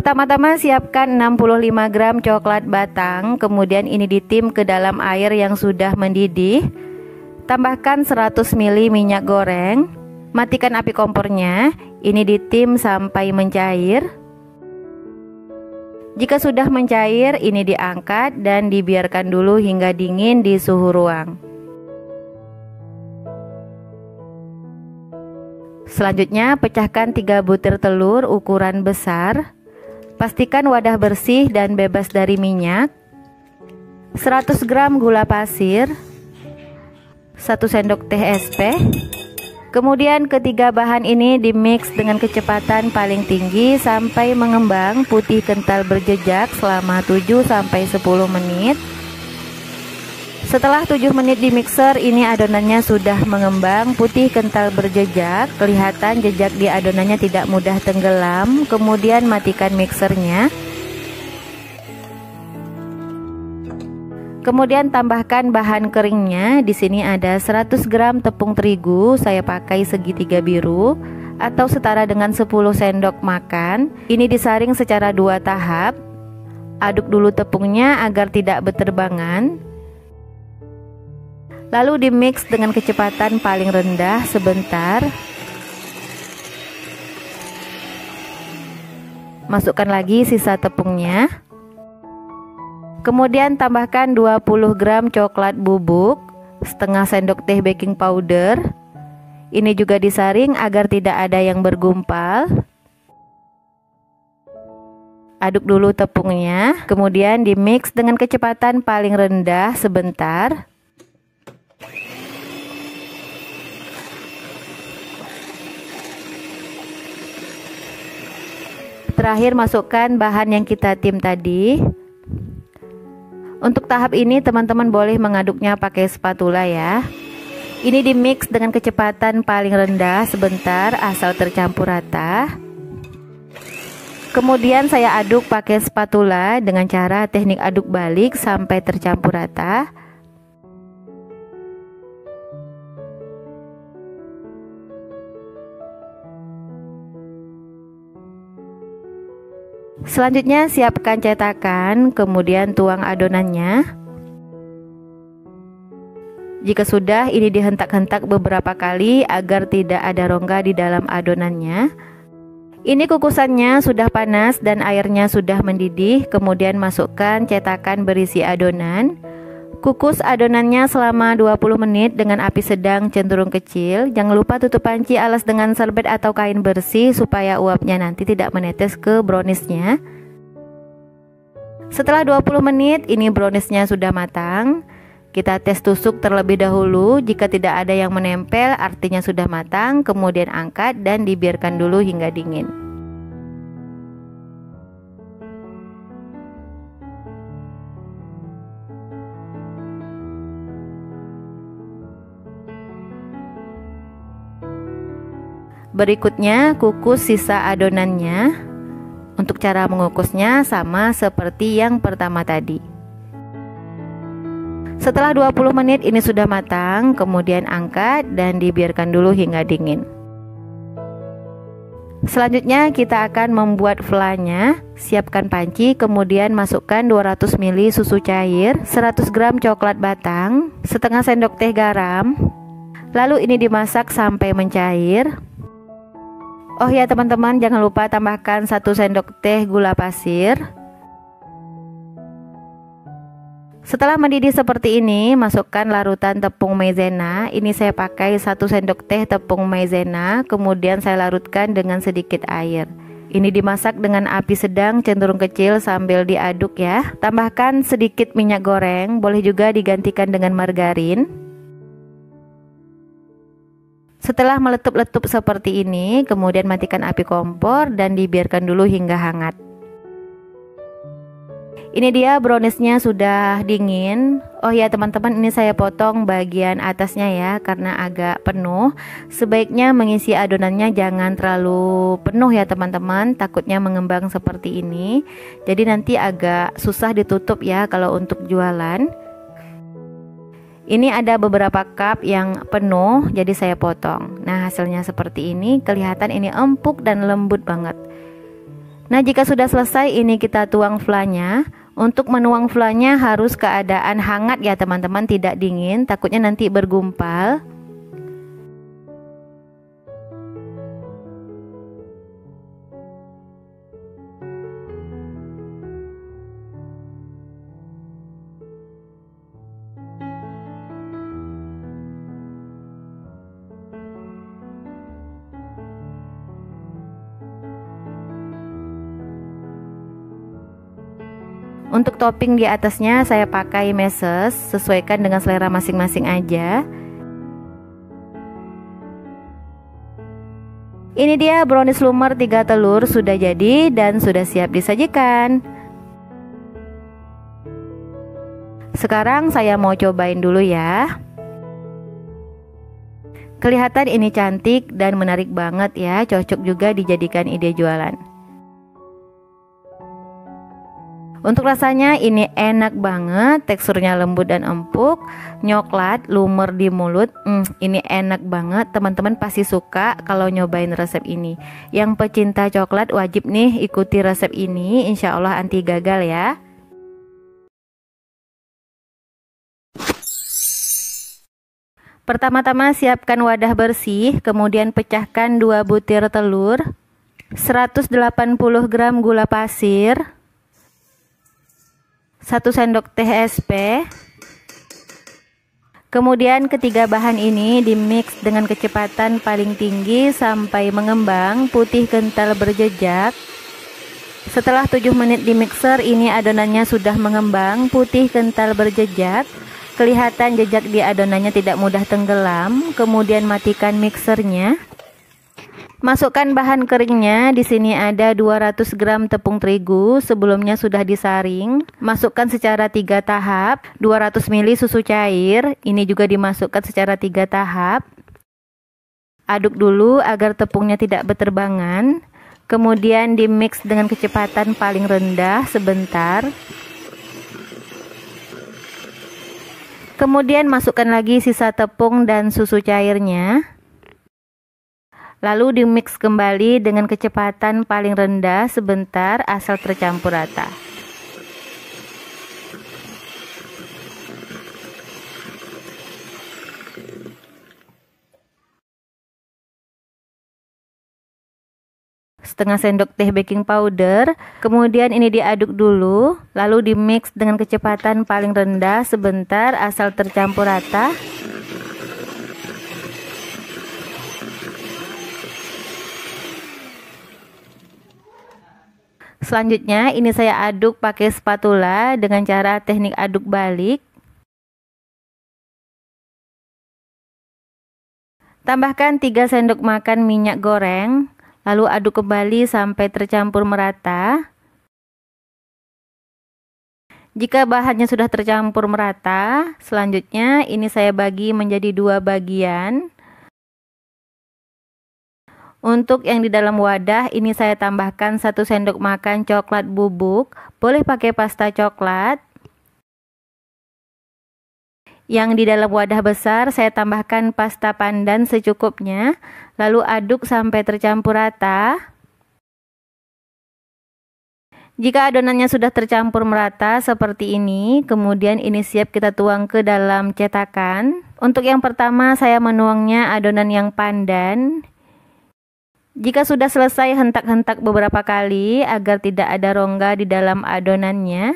Pertama-tama siapkan 65 gram coklat batang, kemudian ini ditim ke dalam air yang sudah mendidih. Tambahkan 100 ml minyak goreng. Matikan api kompornya. Ini ditim sampai mencair. Jika sudah mencair, ini diangkat dan dibiarkan dulu hingga dingin di suhu ruang. Selanjutnya, pecahkan 3 butir telur ukuran besar. Pastikan wadah bersih dan bebas dari minyak. 100 gram gula pasir, 1 sendok teh SP. Kemudian ketiga bahan ini dimix dengan kecepatan paling tinggi sampai mengembang putih kental berjejak selama 7-10 menit. Setelah 7 menit di mixer, ini adonannya sudah mengembang putih kental berjejak. Kelihatan jejak di adonannya tidak mudah tenggelam. Kemudian matikan mixernya. Kemudian tambahkan bahan keringnya. Di sini ada 100 gram tepung terigu, saya pakai segitiga biru atau setara dengan 10 sendok makan. Ini disaring secara 2 tahap. Aduk dulu tepungnya agar tidak berterbangan. Lalu dimix dengan kecepatan paling rendah sebentar. Masukkan lagi sisa tepungnya. Kemudian tambahkan 20 gram coklat bubuk, setengah sendok teh baking powder. Ini juga disaring agar tidak ada yang bergumpal. Aduk dulu tepungnya, kemudian dimix dengan kecepatan paling rendah sebentar. Terakhir masukkan bahan yang kita tim tadi. Untuk tahap ini teman-teman boleh mengaduknya pakai spatula ya. Ini dimix dengan kecepatan paling rendah sebentar asal tercampur rata. Kemudian saya aduk pakai spatula dengan cara teknik aduk balik sampai tercampur rata. Selanjutnya siapkan cetakan, kemudian tuang adonannya. Jika sudah, ini dihentak-hentak beberapa kali agar tidak ada rongga di dalam adonannya. Ini kukusannya sudah panas dan airnya sudah mendidih. Kemudian masukkan cetakan berisi adonan. Kukus adonannya selama 20 menit dengan api sedang cenderung kecil. Jangan lupa tutup panci, alas dengan serbet atau kain bersih supaya uapnya nanti tidak menetes ke browniesnya. Setelah 20 menit ini browniesnya sudah matang. Kita tes tusuk terlebih dahulu. Jika tidak ada yang menempel artinya sudah matang. Kemudian angkat dan dibiarkan dulu hingga dingin. Berikutnya kukus sisa adonannya. Untuk cara mengukusnya sama seperti yang pertama tadi. Setelah 20 menit ini sudah matang, kemudian angkat dan dibiarkan dulu hingga dingin. Selanjutnya kita akan membuat flanya. Siapkan panci, kemudian masukkan 200 ml susu cair, 100 gram coklat batang, setengah sendok teh garam. Lalu ini dimasak sampai mencair. Oh ya teman-teman, jangan lupa tambahkan 1 sendok teh gula pasir. Setelah mendidih seperti ini, masukkan larutan tepung maizena. Ini saya pakai 1 sendok teh tepung maizena, kemudian saya larutkan dengan sedikit air. Ini dimasak dengan api sedang cenderung kecil sambil diaduk ya. Tambahkan sedikit minyak goreng, boleh juga digantikan dengan margarin. Setelah meletup-letup seperti ini, kemudian matikan api kompor dan dibiarkan dulu hingga hangat. Ini dia browniesnya sudah dingin. Oh ya teman-teman, ini saya potong bagian atasnya ya, karena agak penuh. Sebaiknya mengisi adonannya jangan terlalu penuh ya teman-teman, takutnya mengembang seperti ini. Jadi nanti agak susah ditutup ya kalau untuk jualan. Ini ada beberapa cup yang penuh, jadi saya potong. Nah hasilnya seperti ini, kelihatan ini empuk dan lembut banget. Nah, jika sudah selesai, ini kita tuang flanya. Untuk menuang flanya harus keadaan hangat ya teman-teman, tidak dingin, takutnya nanti bergumpal. Untuk topping di atasnya saya pakai meses, sesuaikan dengan selera masing-masing aja. Ini dia brownies lumer 3 telur sudah jadi dan sudah siap disajikan. Sekarang saya mau cobain dulu ya. Kelihatan ini cantik dan menarik banget ya, cocok juga dijadikan ide jualan. Untuk rasanya ini enak banget, teksturnya lembut dan empuk, nyoklat, lumer di mulut. Ini enak banget, teman-teman pasti suka kalau nyobain resep ini. Yang pecinta coklat wajib nih ikuti resep ini, insya Allah anti gagal ya. Pertama-tama siapkan wadah bersih, kemudian pecahkan 2 butir telur, 180 gram gula pasir, 1 sendok teh SP. Kemudian ketiga bahan ini dimix dengan kecepatan paling tinggi sampai mengembang putih kental berjejak. Setelah 7 menit di mixer, ini adonannya sudah mengembang putih kental berjejak. Kelihatan jejak di adonannya tidak mudah tenggelam. Kemudian matikan mixernya. Masukkan bahan keringnya. Di sini ada 200 gram tepung terigu, sebelumnya sudah disaring. Masukkan secara 3 tahap. 200 ml susu cair, ini juga dimasukkan secara 3 tahap. Aduk dulu agar tepungnya tidak berterbangan. Kemudian dimix dengan kecepatan paling rendah sebentar. Kemudian masukkan lagi sisa tepung dan susu cairnya. Lalu dimix kembali dengan kecepatan paling rendah sebentar asal tercampur rata. Setengah sendok teh baking powder, kemudian ini diaduk dulu, lalu dimix dengan kecepatan paling rendah sebentar asal tercampur rata. Selanjutnya ini saya aduk pakai spatula dengan cara teknik aduk balik. Tambahkan 3 sendok makan minyak goreng, lalu aduk kembali sampai tercampur merata. Jika bahannya sudah tercampur merata, selanjutnya ini saya bagi menjadi 2 bagian. Untuk yang di dalam wadah ini saya tambahkan 1 sendok makan coklat bubuk, boleh pakai pasta coklat. Yang di dalam wadah besar saya tambahkan pasta pandan secukupnya, lalu aduk sampai tercampur rata. Jika adonannya sudah tercampur merata seperti ini, kemudian ini siap kita tuang ke dalam cetakan. Untuk yang pertama saya menuangnya adonan yang pandan. Jika sudah selesai, hentak-hentak beberapa kali agar tidak ada rongga di dalam adonannya.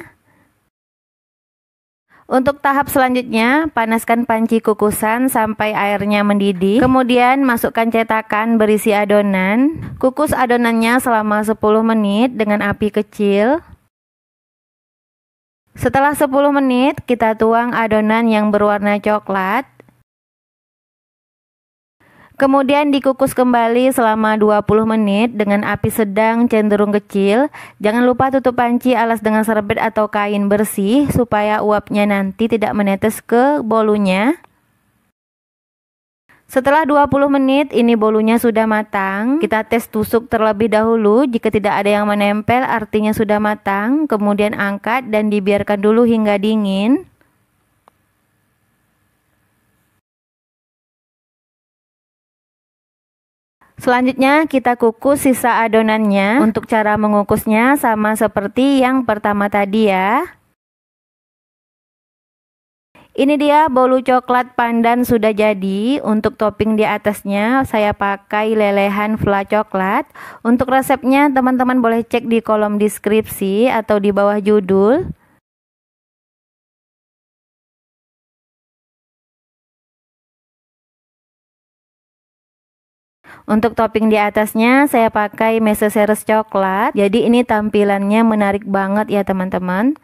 Untuk tahap selanjutnya, panaskan panci kukusan sampai airnya mendidih. Kemudian masukkan cetakan berisi adonan. Kukus adonannya selama 10 menit dengan api kecil. Setelah 10 menit, kita tuang adonan yang berwarna coklat. Kemudian dikukus kembali selama 20 menit dengan api sedang cenderung kecil. Jangan lupa tutup panci, alas dengan serbet atau kain bersih supaya uapnya nanti tidak menetes ke bolunya. Setelah 20 menit ini bolunya sudah matang. Kita tes tusuk terlebih dahulu. Jika tidak ada yang menempel artinya sudah matang. Kemudian angkat dan dibiarkan dulu hingga dingin. Selanjutnya kita kukus sisa adonannya. Untuk cara mengukusnya sama seperti yang pertama tadi ya. Ini dia bolu coklat pandan sudah jadi. Untuk topping di atasnya saya pakai lelehan fla coklat. Untuk resepnya teman-teman boleh cek di kolom deskripsi atau di bawah judul. Untuk topping di atasnya saya pakai meseseres coklat. Jadi ini tampilannya menarik banget ya teman-teman.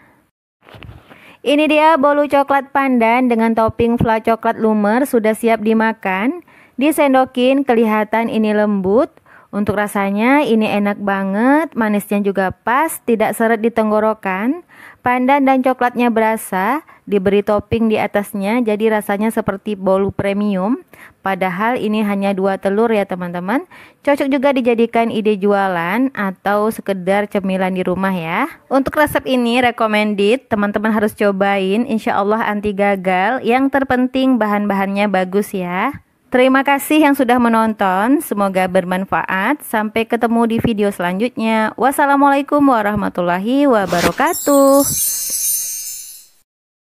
Ini dia bolu coklat pandan dengan topping fla coklat lumer sudah siap dimakan. Disendokin kelihatan ini lembut. Untuk rasanya ini enak banget, manisnya juga pas, tidak seret di tenggorokan. Pandan dan coklatnya berasa, diberi topping di atasnya jadi rasanya seperti bolu premium. Padahal ini hanya 2 telur ya teman-teman. Cocok juga dijadikan ide jualan atau sekedar cemilan di rumah ya. Untuk resep ini recommended, teman-teman harus cobain, insya Allah anti gagal. Yang terpenting bahan-bahannya bagus ya. Terima kasih yang sudah menonton, semoga bermanfaat. Sampai ketemu di video selanjutnya. Wassalamualaikum warahmatullahi wabarakatuh.